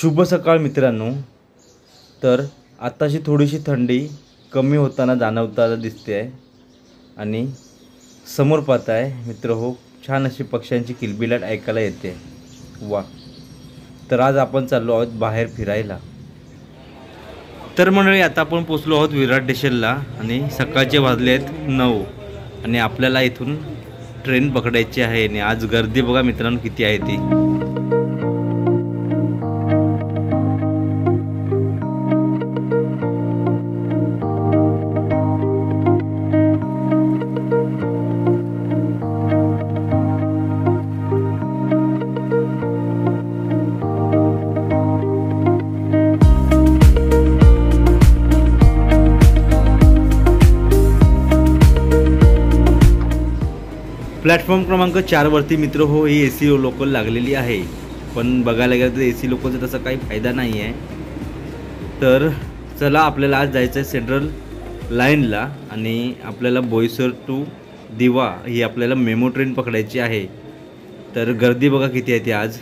शुभ सकाळ मित्रांनो। तर आताशी थोडीशी थंडी कमी होताना जाणवताना दिसते आहे आणि समोर पाहताय मित्र हो छान अशी पक्ष्यांची किलबिलाट ऐकायला येते। वा, तर आज आपण चाललो आहोत बाहेर फिरायला। तर मंडळी आता आपण पोचलो आहोत विराट स्टेशनला आणि सकाळचे वाजले आहेत 9 आणि आपल्याला इथून ट्रेन पकडायची आहे आणि आज गर्दी बघा मित्रांनो किती आहे ती। प्लॅटफॉर्म क्रमांक 4 वरती मित्र हो ही AC लोकल लागलेली आहे, पण बघायला गेलं तर AC लोकलचा तसा काही फायदा नाही आहे। तर चला आपल्याला आज जायचं आहे सेंट्रल लाईनला आणि आपल्याला बोईसर टू दिवा ही आपल्याला मेमो ट्रेन पकडायची आहे। तर गर्दी बघा किती आहे ती आज।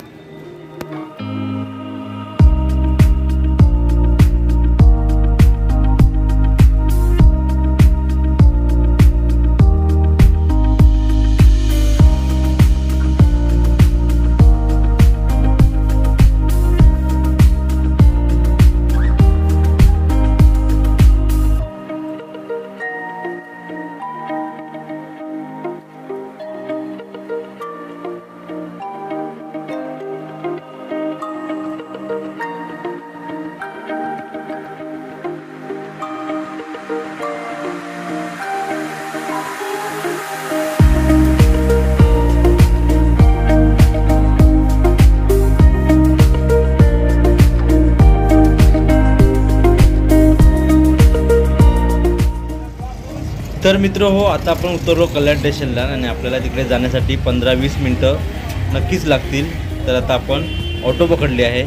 तर मित्र हो आता आपण उतरलो कल्याण स्टेशनला आणि आपल्याला तिकडे जाण्यासाठी 15-20 मिनटं नक्कीच लागतील। तर आता आपण ऑटो पकडली आहे।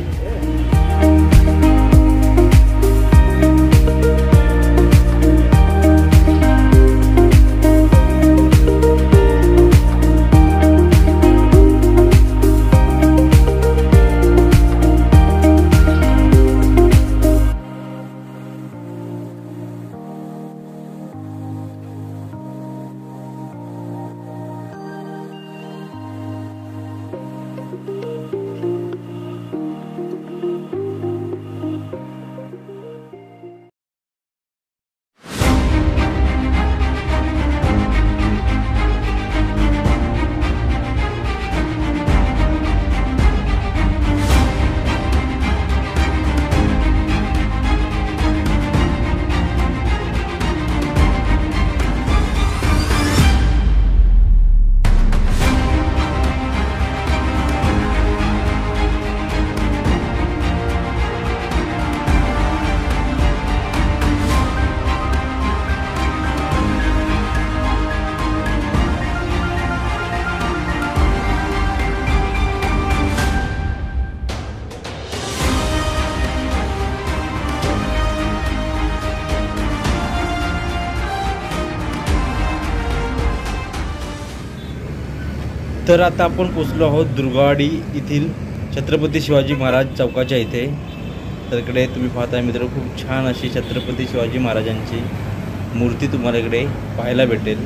तर आता आपण पोचलो आहोत दुर्गावाडी येथील छत्रपती शिवाजी महाराज चौकाच्या इथे। तर इकडे तुम्ही पाहताय मित्र खूप छान अशी छत्रपती शिवाजी महाराजांची मूर्ती तुम्हाला इकडे पाहायला भेटेल।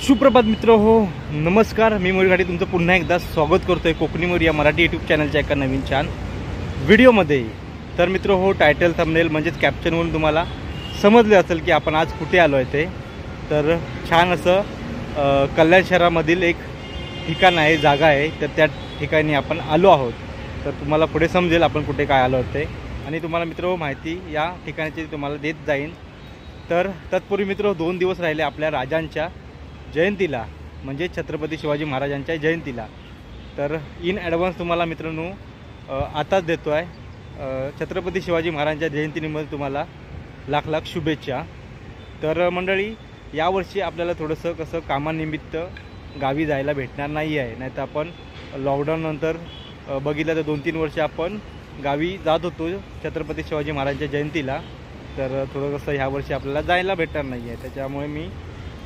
सुप्रभात मित्र हो, नमस्कार। मी मयूर घाटे तुमचं पुन्हा एकदा स्वागत करतोय कोकणी मयूर या मराठी यूट्यूब चॅनलच्या एका नवीन छान व्हिडिओमध्ये। तर मित्र हो टायटल थंबनेल म्हणजेच कॅप्शनवरून तुम्हाला समजले असेल की आपण आज कुठे आलो आहे ते। तर छान असं कल्याण शहरामधील एक ठिकाण आहे, जागा आहे, तर त्या ठिकाणी आपण आलो आहोत। तर तुम्हाला पुढे समजेल आपण कुठे काय आलो आहोत ते आणि तुम्हाला मित्र हो माहिती या ठिकाणाची तुम्हाला देत जाईन। तर तत्पूर्वी मित्र 2 दिवस राहिले आपल्या राजांच्या जयंतीला, म्हणजे छत्रपती शिवाजी महाराजांच्या जयंतीला। तर इन ॲडव्हान्स तुम्हाला मित्रांनो आताच देतो आहे छत्रपती शिवाजी महाराजांच्या जयंतीनिमित्त तुम्हाला लाख लाख शुभेच्छा। तर मंडळी यावर्षी आपल्याला थोडंसं कसं कामानिमित्त गावी जायला भेटणार नाही आहे. नाही तर आपण लॉकडाऊननंतर बघितलं तर 2-3 वर्ष आपण गावी जात होतो छत्रपती शिवाजी महाराजांच्या जयंतीला. तर थोडं कसं ह्यावर्षी आपल्याला जायला भेटणार नाही आहे, त्याच्यामुळे मी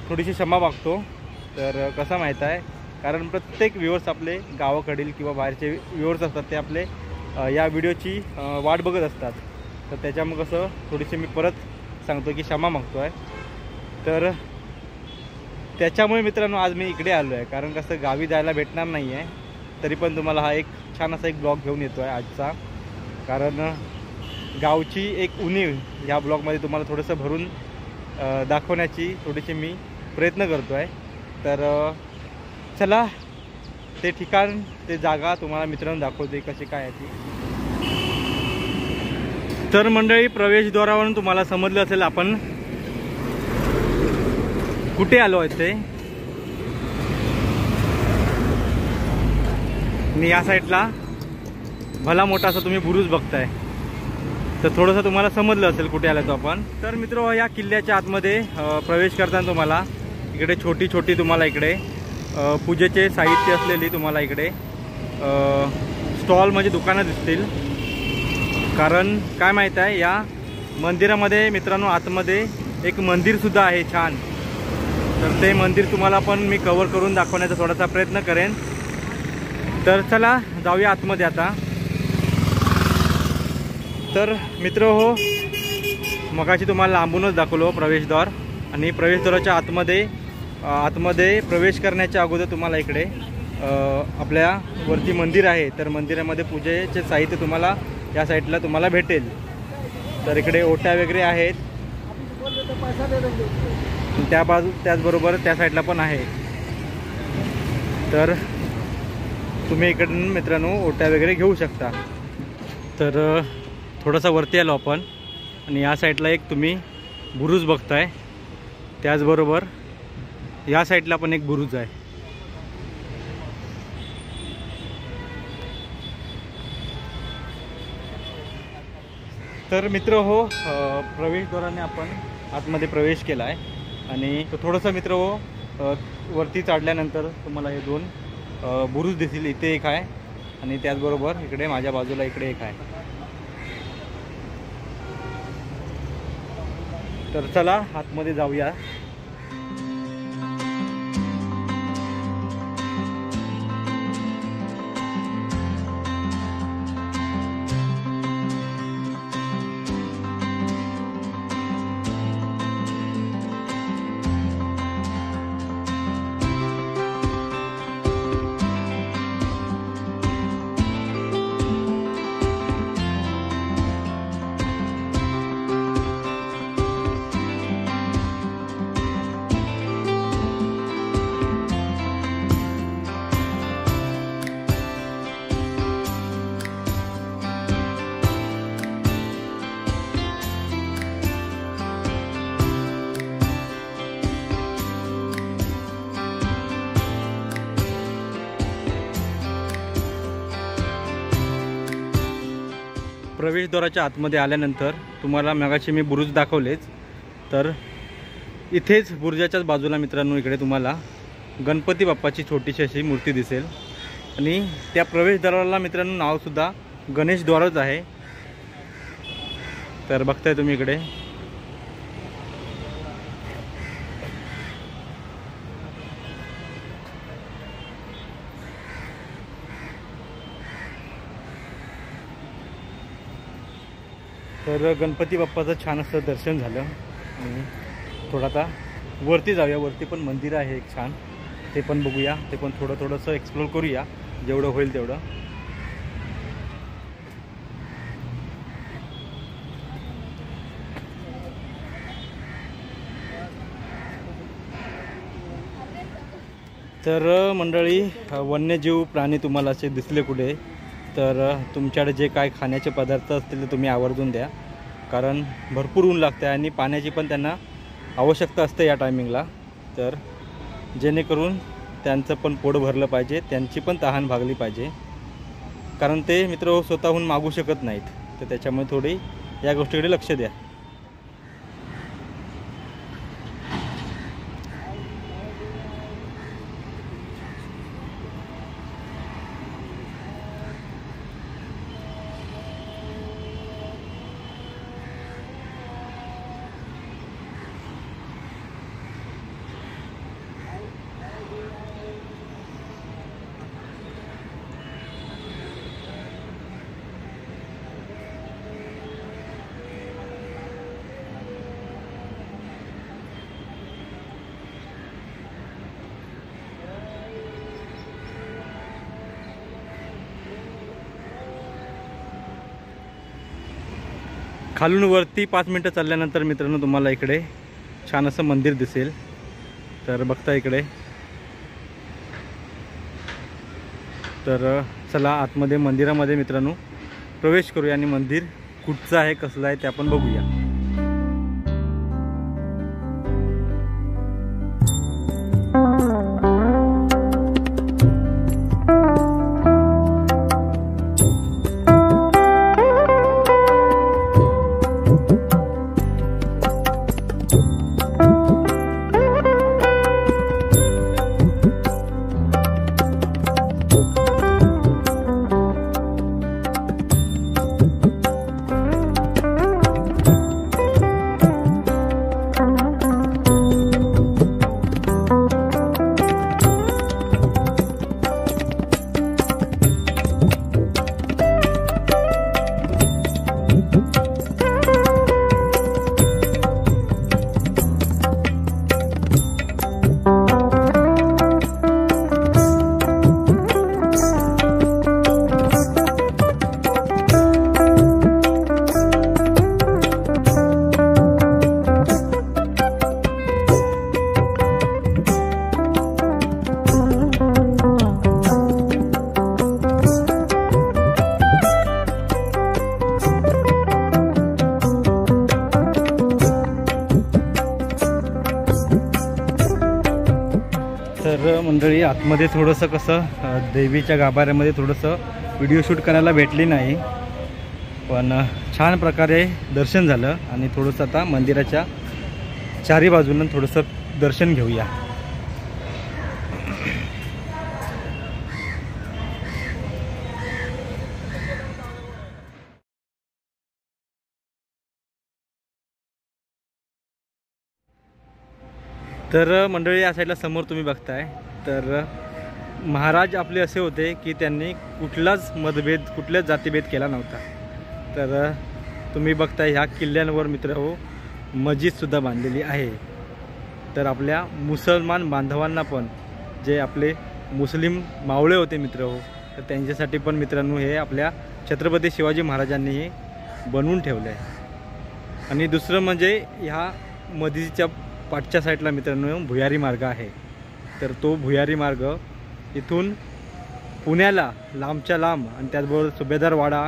थोडीशी क्षमा मागतो. तर कसं माहीत आहे, कारण प्रत्येक व्ह्यूअर्स आपले गावाकडील किंवा बाहेरचे व्ह्यूअर्स असतात, ते आपले या व्हिडिओची वाट बघत असतात. तर त्याच्यामुळे कसं थोडीशी मी परत सांगतो की क्षमा मागतो आहे. तर त्याच्यामुळे मित्रांनो आज मी इकडे आलो आहे, कारण कसं गावी जायला भेटणार नाही आहे. तरी पण तुम्हाला हा एक छान असा एक ब्लॉग घेऊन येतो आहे आजचा, कारण गावची एक उणीव ह्या ब्लॉगमध्ये तुम्हाला थोडंसं भरून दाखवण्याची थोडीशी मी प्रयत्न करतो आहे. तर चला ते ठिकाण, ते जागा तुम्हाला मित्रांनो दाखवते कशी काय आहे ती. तर मंडळी, प्रवेशद्वारावरून तुम्हाला समजलं असेल आपण कुठे आलो आहे ते. आणि या साईडला भला मोठा असा तुम्ही बुरुज बघताय, तर थोडंसं तुम्हाला समजलं असेल कुठे आलो तो आपण. तर मित्र, या किल्ल्याच्या आतमध्ये प्रवेश करताना तुम्हाला इकडे छोटी छोटी तुम्हाला इकडे पूजेचे साहित्य असलेली तुम्हाला इकडे स्टॉल म्हणजे दुकानं दिसतील. कारण काय माहीत आहे, या मंदिरामध्ये मित्रांनो आतमध्ये एक मंदिरसुद्धा आहे छान. तर ते मंदिर तुम्हाला पण मी कव्हर करून दाखवण्याचा थोडासा प्रयत्न करेन. तर चला जाऊया आतमध्ये आता. तर मित्र हो, मगाशी तुम्हाला लांबूनच दाखवलो प्रवेशद्वार, आणि प्रवेशद्वाराच्या आतमध्ये प्रवेश करण्याच्या अगोदर तुम्हाला इकडे आपल्या वरती मंदिर आहे. तर मंदिरामध्ये पूजेचे साहित्य तुम्हाला या साईडला तुम्हाला भेटेल. तर इकडे ओट्या वगैरे आहेत, त्याचबरोबर त्या साईडला पण आहे. तर तुम्ही इकडून मित्रांनो ओट्या वगैरे घेऊ शकता. तर थोडासा वरती आलो आपण, आणि या साईडला एक तुम्ही बुरुज बघताय, त्याचबरोबर या साईडला पण एक बुरुज आहे. तर मित्र हो, प्रवेशद्वाराने आपण आतमध्ये प्रवेश केला आहे. आणि थोडंसं मित्र हो, वरती चढल्यानंतर तुम्हाला हे 2 बुरुज दिसतील. इथे एक आहे आणि त्याचबरोबर इकडे माझ्या बाजूला इकडे एक आहे. तर चला आतमध्ये जाऊया. प्रवेशद्वाराच्या आतमध्ये आल्यानंतर तुम्हाला मगाशी मी बुरुज दाखवलेच, तर इथेच बुरुजाच्याच बाजूला मित्रांनो इकडे तुम्हाला गणपती बाप्पाची छोटीशी अशी मूर्ती दिसेल. आणि त्या प्रवेशद्वाराला मित्रांनो नावसुद्धा गणेशद्वारच आहे. तर बघताय तुम्ही इकडे. तर गणपती बाप्पाचं छान असं दर्शन झालं. आणि थोडं आता वरती जाऊया. वरती पण मंदिर आहे एक छान, ते पण बघूया. ते पण थोडंसं एक्सप्लोर करूया जेवढं होईल तेवढं. तर मंडळी, वन्यजीव प्राणी तुम्हाला असे दिसले कुठे, तर तुमच्याकडे जे काय खाण्याचे पदार्थ असतील ते तुम्ही आवर्जून द्या, कारण भरपूर ऊन लागते आणि पाण्याची पण त्यांना आवश्यकता असते या टायमिंगला. तर जेणेकरून त्यांचं पण पोट भरलं पाहिजे, त्यांची पण तहान भागली पाहिजे, कारण ते मित्र स्वतःहून मागू शकत नाहीत. तर त्याच्यामुळे थोडी या गोष्टीकडे लक्ष द्या. खालून वरती 5 मिनटं चालल्यानंतर मित्रांनो तुम्हाला इकडे छान असं मंदिर दिसेल. तर बघता इकडे. तर चला आतमध्ये मंदिरामध्ये मित्रांनो प्रवेश करूया आणि मंदिर कुठचं आहे कसलं आहे ते आपण बघूया. तर मंडळी आतमध्ये थोडंसं कसं देवीच्या गाभाऱ्यामध्ये थोडंसं व्हिडिओ शूट करायला भेटली नाही, पण छान प्रकारे दर्शन झालं. आणि थोडंसं आता मंदिराच्या चारी बाजूनं थोडंसं दर्शन घेऊया. तर मंडळी या साईडला समोर तुम्ही बघताय, तर महाराज आपले असे होते की त्यांनी कुठलाच मतभेद कुठल्याच जातीभेद केला नव्हता. तर तुम्ही बघताय ह्या किल्ल्यांवर मित्रहो मस्जिदसुद्धा बांधलेली आहे. तर आपल्या मुसलमान बांधवांना पण जे आपले मुस्लिम मावळे होते मित्रहो, तर त्यांच्यासाठी पण मित्रांनो हे आपल्या छत्रपती शिवाजी महाराजांनी हे बनवून ठेवलं आहे. आणि दुसरं म्हणजे ह्या मस्जिदच्या पाठच्या साईडला मित्रांनो भुयारी मार्ग आहे. तर तो भुयारी मार्ग इथून पुण्याला लांबच्या लांब आणि त्याचबरोबर सुभेदारवाडा,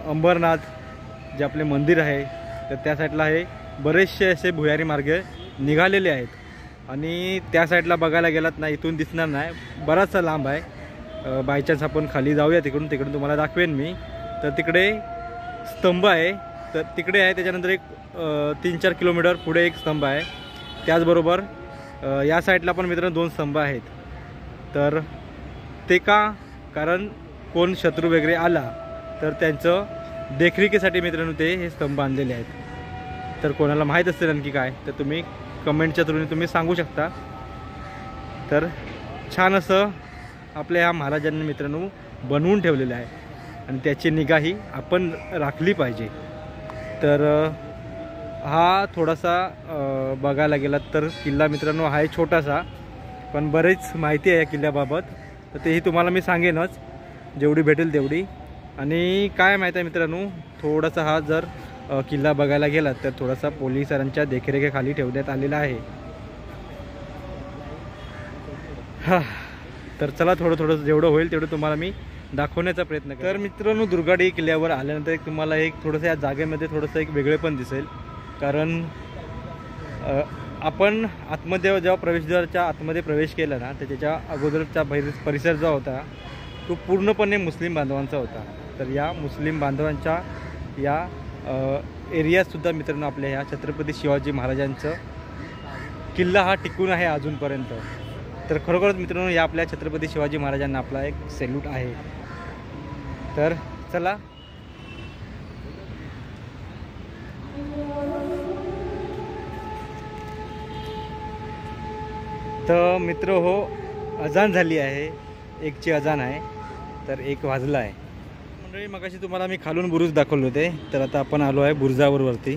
अंबरनाथ जे आपले मंदिर आहे तर त्या साईडला हे बरेचसे असे भुयारी मार्ग निघालेले आहेत. आणि त्या साईडला बघायला गेलात ना इथून दिसणार नाही, बराचसा लांब आहे. बाय चान्स आपण खाली जाऊया तिकडून तुम्हाला दाखवेन मी. तर तिकडे स्तंभ आहे, तर तिकडे आहे. त्याच्यानंतर एक 3-4 किलोमीटर पुढे एक स्तंभ आहे. त्याचबरोबर या साईडला पण मित्रांनो 2 स्तंभ आहेत. तर ते का, कारण कोण शत्रू वगैरे आला तर त्यांचं देखरेखीसाठी मित्रांनो ते हे स्तंभ बांधलेले आहेत. तर कोणाला माहीत असेल आणखी काय तर तुम्ही कमेंटच्या थ्रूने तुम्ही सांगू शकता. तर छान असं आपल्या ह्या महाराजांनी मित्रांनो बनवून ठेवलेलं आहे आणि त्याची निगाही आपण राखली पाहिजे. तर हा थोडासा बघायला गेलात तर किल्ला मित्रांनो आहे छोटासा, पण बरेच माहिती आहे या किल्ल्याबाबत. तर तेही तुम्हाला मी सांगेनच जेवढी भेटेल तेवढी. आणि काय माहीत आहे मित्रांनो, थोडासा हा जर किल्ला बघायला गेलात तर थोडासा पोलिसांच्या देखरेखीखाली ठेवण्यात आलेला आहे. तर चला थोडं जेवढं होईल तेवढं तुम्हाला मी दाखवण्याचा प्रयत्न करेन. तर मित्रांनो दुर्गाडी किल्ल्यावर आल्यानंतर एक तुम्हाला एक थोडंसं या जागेमध्ये थोडंसं एक वेगळेपण दिसेल. कारण आपण आतमध्ये जेव्हा प्रवेशद्वाराच्या आतमध्ये प्रवेश केला ना तर त्याच्या अगोदरचा परिसर जो होता तो पूर्णपणे मुस्लिम बांधवांचा होता. तर या मुस्लिम बांधवांच्या या एरियातसुद्धा मित्रांनो आपल्या ह्या छत्रपती शिवाजी महाराजांचं किल्ला हा टिकून आहे अजूनपर्यंत. तर खरोखरच मित्रांनो या आपल्या छत्रपती शिवाजी महाराजांना आपला एक सॅल्यूट आहे. तर चला तर मित्र हो अजान झाली आहे, 1ची अजान आहे. तर 1 वाजला आहे. मंडळी मगाशी तुम्हाला मी खालून बुरुज दाखवले होते, तर आता आपण आलो आहे बुरुजावर वरती.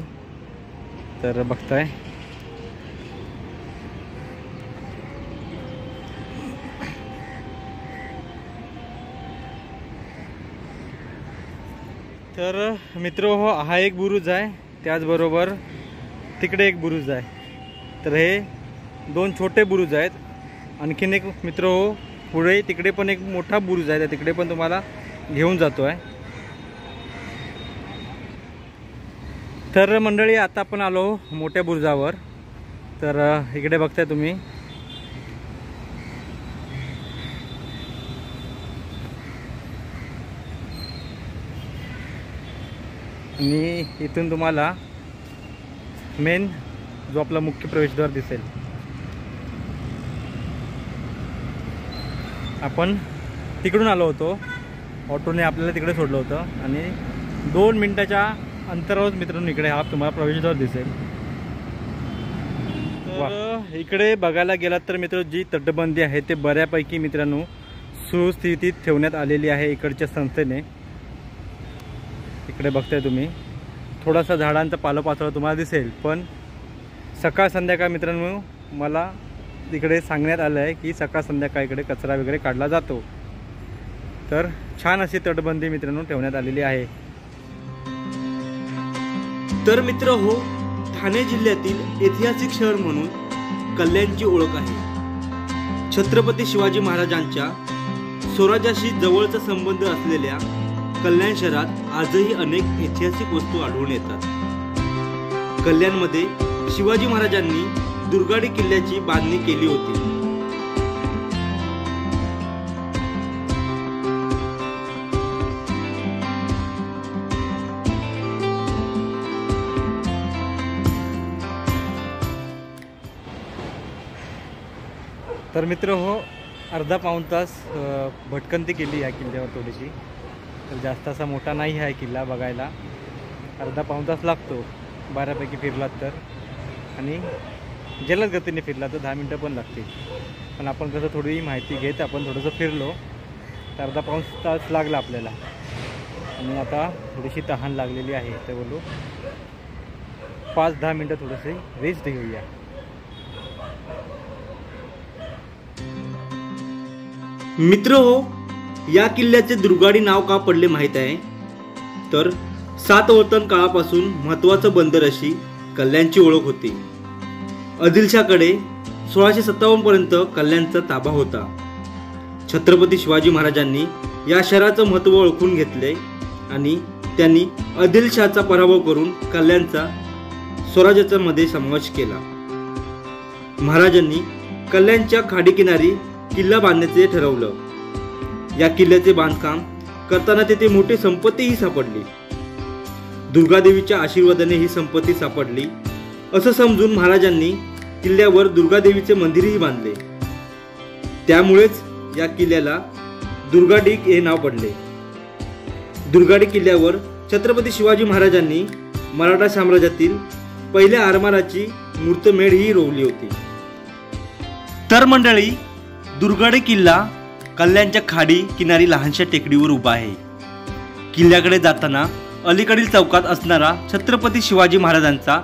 तर बघताय तर मित्र हो, हा एक बुरुज आहे, त्याचबरोबर तिकडे एक बुरुज आहे. तर हे 2 छोटे बुरुज आहेत. आणखीन एक मित्र हो, पुढे तिकडे पण एक मोठा बुरुज आहे, तिकडे पण तुम्हाला घेऊन जातो आहे. तर मंडळी, आता आपण आलो मोठ्या बुरुजावर. तर इकडे बघताय तुम्ही, आणि इथून तुम्हाला मेन जो आपला मुख्य प्रवेशद्वार दिसेल. आपण तिकडून आलो होतो, ऑटोने आपल्याला तिकडे सोडलं होतं आणि 2 मिनिटाच्या अंतरावर मित्रांनो इकडे हा तुम्हाला प्रवेशद्वार दिसेल. तर इकडे बघायला गेलात तर मित्र, जी तटबंदी आहे ते बऱ्यापैकी मित्रांनो सुस्थितीत ठेवण्यात आलेली आहे इकडच्या संस्थेने. इकडे बघताय तुम्ही, थोडासा झाडांचा पालापाचोळा तुम्हाला दिसेल, पण सकाळ संध्याकाळ मित्रांनो मला तिकडे सांगण्यात आलं आहे की सकाळ संध्याकाळ इकडे कचरा वगैरे काढला जातो. तर छान अशी तटबंदी मित्रांनो ठेवण्यात आलेली आहे. तर मित्र हो, ठाणे जिल्ह्यातील ऐतिहासिक शहर म्हणून कल्याणची ओळख आहे. छत्रपती शिवाजी महाराजांच्या स्वराज्याशी जवळचा संबंध असलेल्या कल्याण शहरात आजही अनेक ऐतिहासिक वस्तू आढळून येतात. कल्याणमध्ये शिवाजी महाराजांनी दुर्गाडी किल्ल्याची बांधणी केली होती. तर मित्र हो, अर्धा पाऊण तास भटकंती केली या किल्ल्यावर थोडीशी. तर जास्त असा मोठा नाही आहे किल्ला बघायला, अर्धा पाऊण तास लागतो बऱ्यापैकी फिरलात तर, आणि जलद गतीने फिरला तर 10 मिनटं पण लागतील. पण आपण कसं थोडी माहिती घेत आपण थोडंसं फिरलो तर अर्धा पाऊण तास लागला आपल्याला. आणि आता थोडीशी तहान लागलेली आहे, तर बोलू 5-10 मिनटं थोडंसे रेस्ट घेऊया. मित्र हो, या किल्ल्याचे दुर्गाडी नाव का पडले माहीत आहे? तर सातवतन काळापासून महत्त्वाचं बंदर अशी कल्याणची ओळख होती. आदिलशाहकडे 1657 पर्यंत कल्याणचा ताबा होता. छत्रपती शिवाजी महाराजांनी या शहराचं महत्त्व ओळखून घेतले आणि त्यांनी आदिलशाहचा पराभव करून कल्याणचा स्वराज्याचा मध्ये समावेश केला. महाराजांनी कल्याणच्या खाडीकिनारी किल्ला बांधण्याचे ठरवलं. या किल्ल्याचे बांधकाम करताना तेथे मोठी संपत्तीही सापडली. दुर्गादेवीच्या आशीर्वादाने ही संपत्ती सापडली असं समजून महाराजांनी किल्ल्यावर दुर्गादेवीचे मंदिरही बांधले. त्यामुळेच या किल्ल्याला दुर्गाडी हे नाव पडले. दुर्गाडी किल्ल्यावर छत्रपती शिवाजी महाराजांनी मराठा साम्राज्यातील पहिल्या आरमाराची मूर्तमेढ ही रोवली होती. तर मंडळी, दुर्गाडी किल्ला कल्याणच्या खाडी किनारी लहानशा टेकडीवर उभा आहे. किल्ल्याकडे जाताना अलीकडील चौकात असणारा छत्रपती शिवाजी महाराजांचा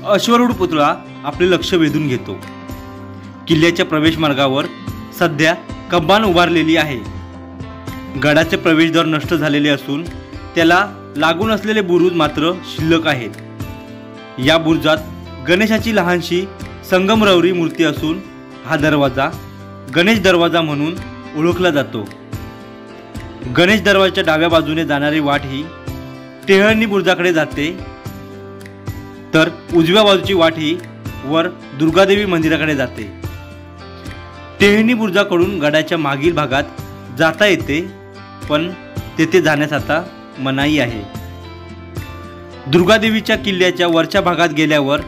अश्वारूढ पुतळा आपले लक्ष वेधून घेतो. किल्ल्याच्या प्रवेश मार्गावर सध्या कमान उभारलेली आहे. गडाचे प्रवेशद्वार नष्ट झालेले असून त्याला लागून असलेले बुरुज मात्र शिल्लक आहेत. या बुरुजात गणेशाची लहानशी संगमरवरी मूर्ती असून हा दरवाजा गणेश दरवाजा म्हणून ओळखला जातो. गणेश दरवाजाच्या डाव्या बाजूने जाणारी वाट ही टेहळणी बुरुजाकडे जाते, तर उजव्या बाजूची वाट ही वर दुर्गादेवी मंदिराकडे जाते. टेहळणी बुरुजाकडून गडाच्या मागील भागात जाता येते, पण तेथे जाण्यास आता मनाई आहे. दुर्गादेवीच्या किल्ल्याच्या वरच्या भागात गेल्यावर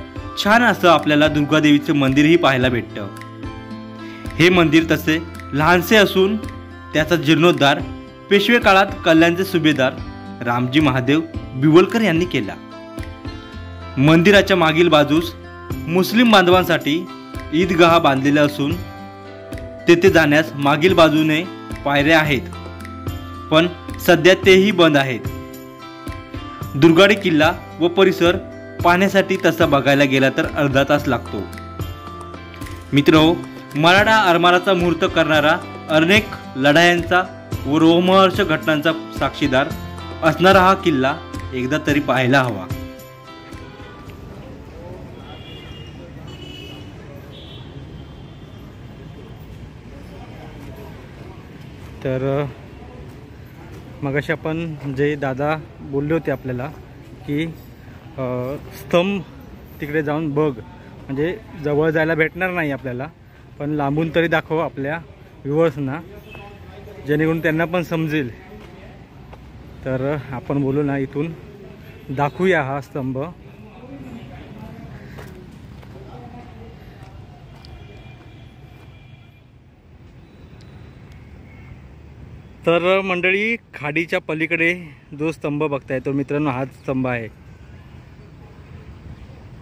छान असं आपल्याला दुर्गादेवीचे मंदिरही पाहायला भेटतं. हे मंदिर तसे लहानसे असून त्याचा जीर्णोद्धार पेशवे काळात कल्याणचे सुभेदार रामजी महादेव बिवलकर यांनी केला. मंदिराच्या मागील बाजूस मुस्लिम बांधवांसाठी ईदगाह बांधलेला असून तेथे जाण्यास मागील बाजूने पायऱ्या आहेत, पण सध्या तेही बंद आहेत. दुर्गाडी किल्ला व परिसर पाहण्यासाठी तसा बघायला गेला तर अर्धा तास लागतो. मित्रहो, मराठा आरमाराचा मुहूर्त करणारा अनेक लढायांचा व रोमहर्षक घटनांचा साक्षीदार असणारा हा किल्ला एकदा तरी पाहायला हवा. तर मगाशी आपण जे दादा बोलले होते आपल्याला की स्तंभ तिकडे जाऊन बघ, म्हणजे जवळ जायला भेटणार नाही आपल्याला, पण लांबून तरी दाखव आपल्या व्ह्युअर्सना, जेणेकरून त्यांना पण समजेल. तर आपण बोलू ना, इथून दाखवूया हा स्तंभ. तर मंडळी, खाडीच्या पलीकडे जो स्तंभ बघताय तो मित्रांनो हाच स्तंभ आहे.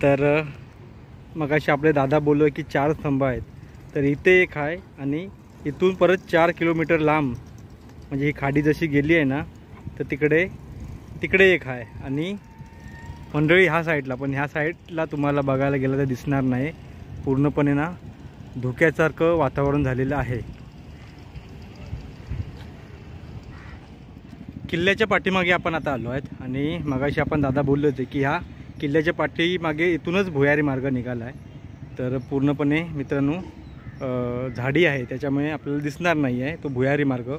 तर मगाशी आपले दादा बोललो की 4 स्तंभ आहेत, तर इथे एक आहे आणि इथून परत 4 किलोमीटर लांब, म्हणजे ही खाडी जशी गेली आहे ना, तर तिकडे एक आहे. आणि मंडळी ह्या साईडला, पण ह्या साईडला तुम्हाला बघायला गेलं तर दिसणार नाही, पूर्णपणे ना धुक्यासारखं वातावरण झालेलं आहे. किल्ल्याच्या पाठीमागे आपण आता आलो आहेत आणि मगाशी आपण दादा बोलले होते की ह्या किल्ल्याच्या पाठीमागे इथूनच भुयारी मार्ग निघाला आहे. तर पूर्णपणे मित्रांनो झाडी आहे, त्याच्यामुळे आपल्याला दिसणार नाही आहे तो भुयारी मार्ग.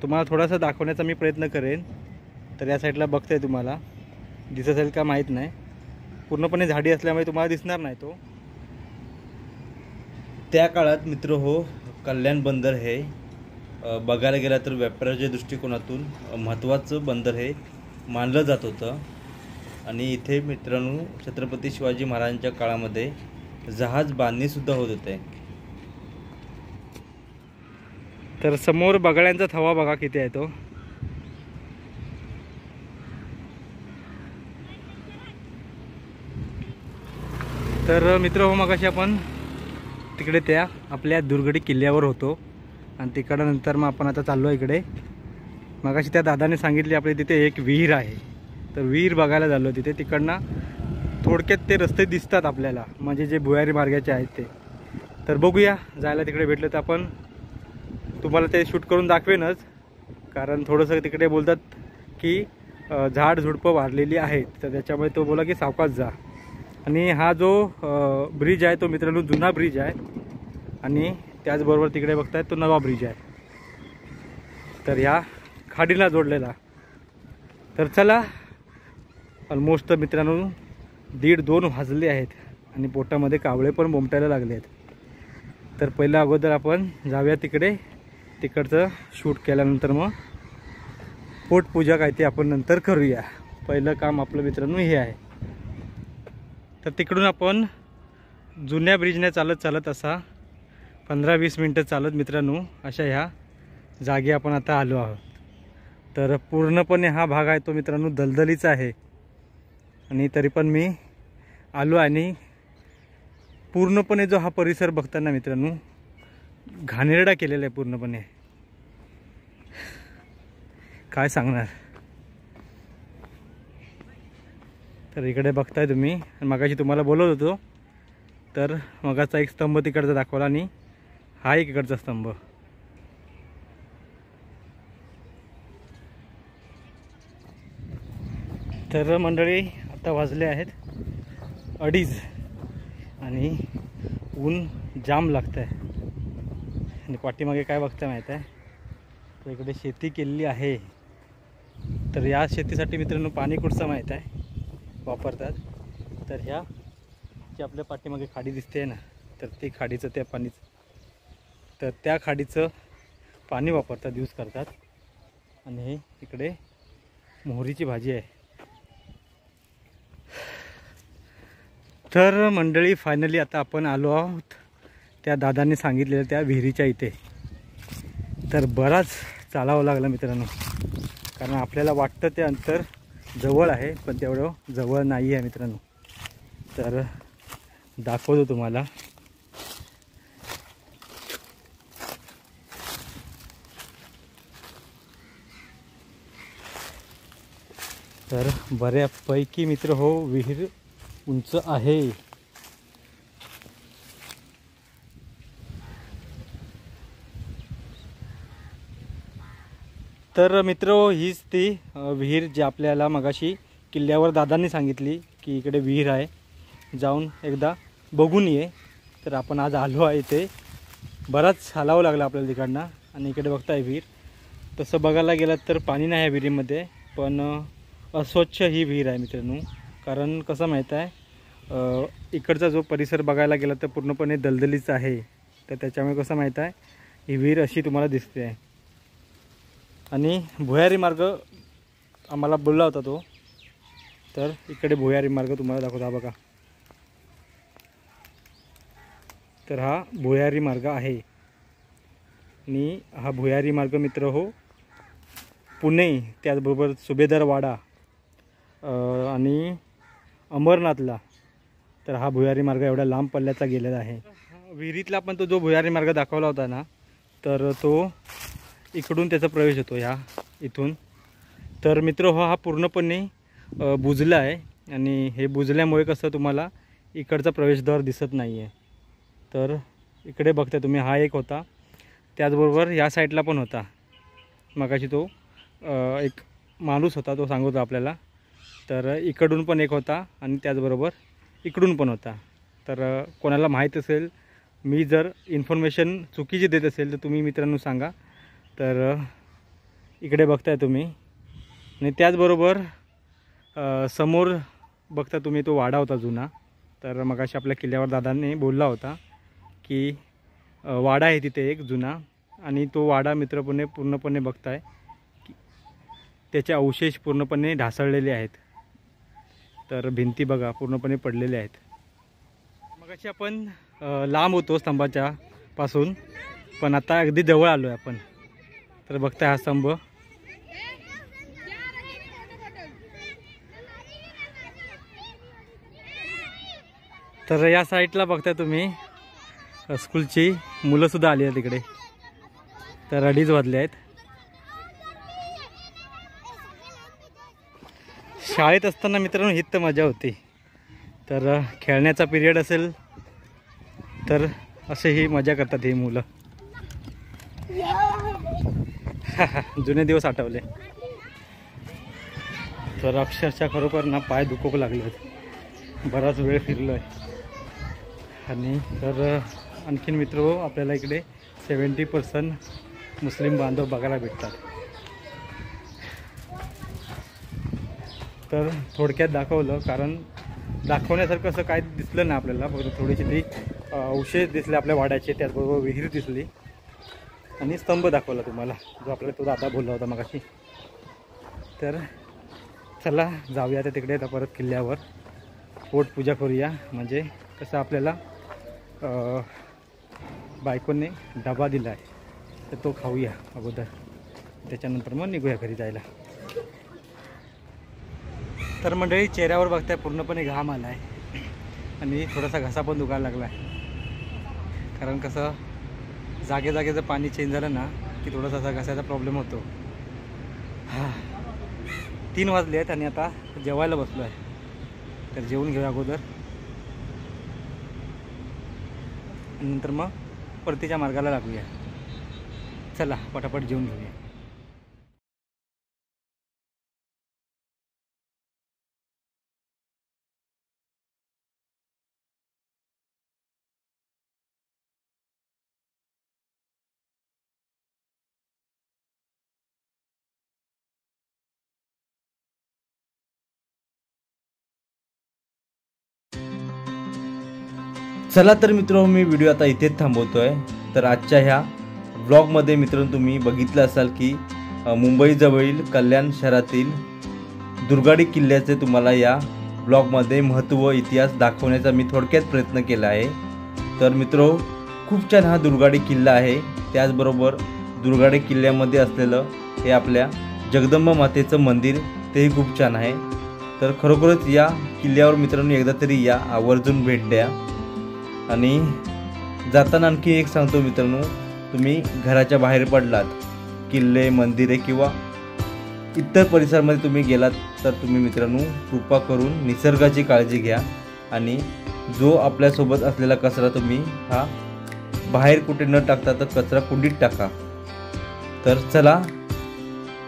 तुम्हाला थोडासा दाखवण्याचा मी प्रयत्न करेन. तर या साईडला बघताय, तुम्हाला दिसत असेल का माहीत नाही, पूर्णपणे झाडी असल्यामुळे तुम्हाला दिसणार नाही तो. त्या काळात मित्र हो, कल्याण बंदर हे बघायला गेला तर व्यापाराच्या दृष्टिकोनातून महत्त्वाचं बंदर हे मानलं जात होतं. आणि इथे मित्रांनो छत्रपती शिवाजी महाराजांच्या काळामध्ये जहाज बांधणीसुद्धा होत होते. तर समोर बगाड्यांचा थवा बघा किती आहे तो. तर मित्र हो, मगाशी आपण तिकडे त्या आपल्या दुर्गडी किल्ल्यावर होतो आणि तिकडं नंतर मग आपण आता चाललो इकडे. मगाशी त्या दादाने सांगितले आपल्या तिथे एक विहीर आहे, तर विहीर बघायला झालो तिथे. तिकडनं थोडक्यात ते रस्ते दिसतात आपल्याला, म्हणजे जे भुयारी मार्गाचे आहेत ते. तर बघूया, जायला तिकडे भेटलं तर आपण तुम्हाला ते शूट करून दाखवेनच, कारण थोडंसं तिकडे बोलतात की झाड झुडपं वाढलेली आहेत, तर त्याच्यामुळे तो बोला की सावकाश जा. आणि हा जो ब्रिज आहे तो मित्रांनो जुना ब्रिज आहे आणि त्याचबरोबर तिकडे बघतायत तो नवा ब्रिज आहे, तर ह्या खाडीला जोडलेला. तर चला, ऑलमोस्ट मित्रांनो 1:30-2 वाजले आहेत आणि पोटामध्ये कावळे पण बोंबटायला लागले आहेत. तर पहिल्या अगोदर आपण जाऊया तिकडे, तिकडचं शूट केल्यानंतर मग पोटपूजा काय ते आपण नंतर करूया. पहिलं काम आपलं मित्रांनो हे आहे. तर तिकडून आपण जुन्या ब्रिजने चालत चालत असा 15-20 मिनटं चालत मित्रांनो अशा ह्या जागी आपण आता आलो आहोत. तर पूर्णपणे हा भाग आहे तो मित्रांनो दलदलीचा आहे आणि तरी पण मी आलो आणि पूर्णपणे जो हा परिसर बघताना मित्रांनो घाणेरडा केलेला आहे पूर्णपणे, काय सांगणार. तर इकडे बघताय तुम्ही, मगाशी तुम्हाला बोलत होतो, तर मगाचा एक स्तंभ तिकडचा दाखवला आणि हा एक इकडचा स्तंभ. तर मंडळी आता वाजले आहेत 2:30 आणि ऊन जाम लागतं आहे. आणि पाठीमागे काय बघताय माहीत आहे, तर इकडे शेती केलेली आहे. तर या शेतीसाठी मित्रांनो पाणी कुठचं माहीत आहे वापरतात. तर ह्या जी आपल्या पाठीमागे खाडी दिसते ना, तर ती खाडीचं त्या पाणीचं, तर त्या खाडीचं पाणी वापरतात, यूज करतात. आणि हे इकडे मोहरीची भाजी आहे. तर मंडळी फायनली आता आपण आलो आहोत त्या दादांनी सांगितलेलं त्या विहिरीच्या इथे. तर बराच चालावं लागलं मित्रांनो, कारण आपल्याला वाटतं ते अंतर जवळ आहे, पण तेवढं जवळ नाही आहे मित्रांनो. तर दाखवतो तुम्हाला. तर बऱ्यापैकी मित्र हो विहीर उंच आहे. तर मित्र हीच ती विहीर जी आपल्याला मगाशी किल्ल्यावर दादांनी सांगितली की इकडे विहीर आहे, जाऊन एकदा बघून ये. तर आपण आज आलो आहे इथे. बराच हलावं लागलं आपल्याला तिकडनं. आणि इकडे बघताय विहीर. तसं बघायला गेलं तर पाणी नाही आहे विहिरीमध्ये, पण अस्वच्छ ही विहीर आहे मित्रांनो. कारण कसं माहीत आहे, इकडचा जो परिसर बघायला गेला तर पूर्णपणे दलदलीचा आहे. तर त्याच्यामुळे कसं माहीत आहे, ही विहीर अशी तुम्हाला दिसते आहे. आणि भुयारी मार्ग आम्हाला बोलला होता तो. तर इकडे भुयारी मार्ग तुम्हाला दाखवतो, हा बघा. तर हा भुयारी मार्ग आहे. आणि हा भुयारी मार्ग मित्र हो पुणे, त्याचबरोबर सुभेदारवाडा आणि अमरनाथला, तर हा भुयारी मार्ग एवढा लांब पल्ल्याचा गेलेला आहे. विहिरीतला पण तो जो भुयारी मार्ग दाखवला होता ना, तर तो इकडून त्याचा प्रवेश होतो ह्या इथून. तर मित्र हो हा पूर्णपणे बुजला आहे. आणि हे बुजल्यामुळे कसं तुम्हाला इकडचा प्रवेशद्वार दिसत नाही आहे. तर इकडे बघता तुम्ही, हा एक होता, त्याचबरोबर या साईडला पण होता. मगाशी तो एक माणूस होता, तो सांगत होता आपल्याला. तर इकडून पण एक होता आणि त्याचबरोबर इकडून पण होता. तर कोणाला माहीत असेल, मी जर इन्फॉर्मेशन चुकीची देत असेल तर तुम्ही मित्रांनो सांगा. तर इकडे बघताय तुम्ही. आणि त्याचबरोबर समोर बघता तुम्ही तो वाडा होता जुना. तर मगाशी आपल्या किल्ल्यावर दादांनी बोलला होता की वाडा आहे तिथे एक जुना. आणि तो वाडा मित्रपणे पूर्णपणे बघताय की त्याचे अवशेष पूर्णपणे ढासळलेले आहेत. तर भिंती बघा पूर्णपणे पडलेल्या आहेत. मगाशी आपण लांब होतो स्तंभाच्या पासून, पण आता अगदी जवळ आलो आहे आपण. तर बघताय हा स्तंभ. तर या साईडला बघताय तुम्ही स्कूलची मुलंसुद्धा आली आहेत तिकडे. तर 2:30 वाजले आहेत. शाळेत असताना मित्रांनो हीच तर मजा होती. तर खेळण्याचा पिरियड असेल तर असे ही मजा करतात ही मुलं. जुने दिवस आठवले. तर अक्षरशः खरोखर ना पाय दुखू लागले आहेत. बराच वेळ फिरलो आहे. आणि तर आणखीन मित्र आपल्याला इकडे 70% मुस्लिम बांधव बघायला भेटतात. तर थोडक्यात दाखवलं, कारण दाखवण्यासारखं असं काय दिसलं ना आपल्याला. फक्त थोडीशी ती अवशेष दिसले आपल्या वाड्याचे, त्याचबरोबर विहीर दिसली आणि स्तंभ दाखवला तुम्हाला, जो आपल्याला तो दादा बोलला होता मगाशी. तर चला जाऊया आता तिकडे, आता परत किल्ल्यावर पोटपूजा करूया. म्हणजे कसं आपल्याला बायकोने डबा दिला आहे, तर तो खाऊया अगोदर, त्याच्यानंतर मग निघूया घरी जायला. तर मंडळी चेहऱ्यावर बघताय पूर्णपणे घाम आला आहे. आणि थोडासा घसा पण दुखायला लागला आहे. कारण कसं जागेचं पाणी चेंज झालं ना की थोडासा असा घशाचा प्रॉब्लेम होतो. 3 वाजले आहेत आणि आता जेवायला बसलो आहे. तर जेवून घेऊया अगोदर, नंतर मग परतीच्या मार्गाला लागूया. चला पटापट जेवून घेऊया. चला तर मित्रांनो, मी व्हिडिओ आता इथेच थांबवतो आहे. तर आजच्या ह्या ब्लॉगमध्ये मित्रांनो तुम्ही बघितलं असाल की मुंबईजवळील कल्याण शहरातील दुर्गाडी किल्ल्याचे तुम्हाला या ब्लॉगमध्ये महत्त्व, इतिहास दाखवण्याचा मी थोडक्यात प्रयत्न केला आहे. तर मित्रांनो खूप छान हा दुर्गाडी किल्ला आहे. त्याचबरोबर दुर्गाडी किल्ल्यामध्ये असलेलं हे आपल्या जगदंबा मातेचं मंदिर, तेही खूप छान आहे. तर खरोखरच या किल्ल्यावर मित्रांनो एकदा तरी या, आवर्जून भेट द्या. आणि जाताना आणखी एक सांगतो मित्रांनो, तुम्ही घराच्या बाहेर पडलात, किल्ले, मंदिरे किंवा इतर परिसरामध्ये तुम्ही गेलात, तर तुम्ही मित्रांनो कृपा करून निसर्गाची काळजी घ्या. आणि जो आपल्यासोबत असलेला कचरा तुम्ही हा बाहेर कुठे न टाकता तर कचरा कुंडीत टाका. तर चला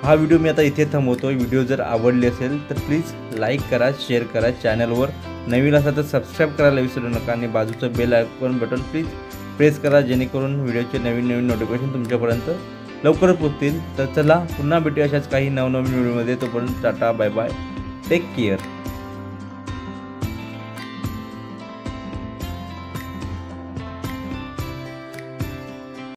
हा व्हिडिओ मी आता इथे थांबवतो. व्हिडिओ जर आवडले असेल तर प्लीज लाईक करा, शेअर करा. चॅनलवर नवीन असाल तर सबस्क्राईब करायला विसरू नका आणि बाजूचं bell icon button please press करा, जेणेकरून व्हिडिओचे नवीन नोटिफिकेशन तुमच्यापर्यंत लवकरच पोहोचतील. तर चला पुन्हा भेटूया अशाच काही नवनवीन व्हिडिओमध्ये. तोपर्यंत tata, bye bye, take care.